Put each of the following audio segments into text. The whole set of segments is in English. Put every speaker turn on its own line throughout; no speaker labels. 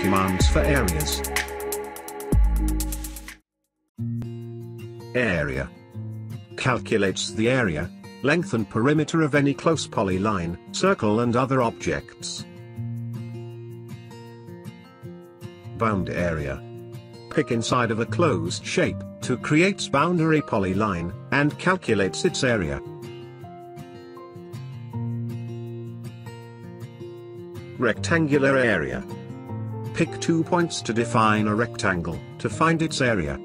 commands for areas. Area. Calculates the area, length and perimeter of any close polyline, circle and other objects. Bound area. Pick inside of a closed shape, to creates boundary polyline, and calculates its area. Rectangular area. Pick 2 points to define a rectangle, to find its area.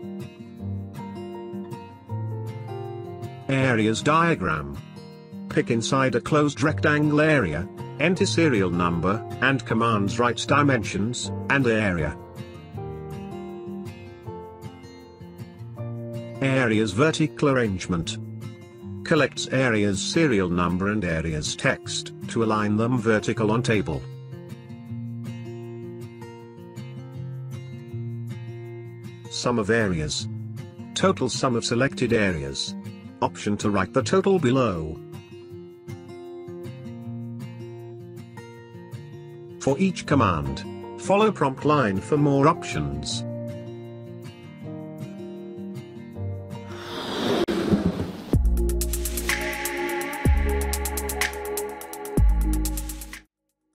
Areas diagram. Pick inside a closed rectangle area, enter serial number, and commands write dimensions, and area. Areas vertical arrangement. Collects areas serial number and areas text, to align them vertical on table. Sum of areas. Total sum of selected areas. Option to write the total below. For each command, follow prompt line for more options.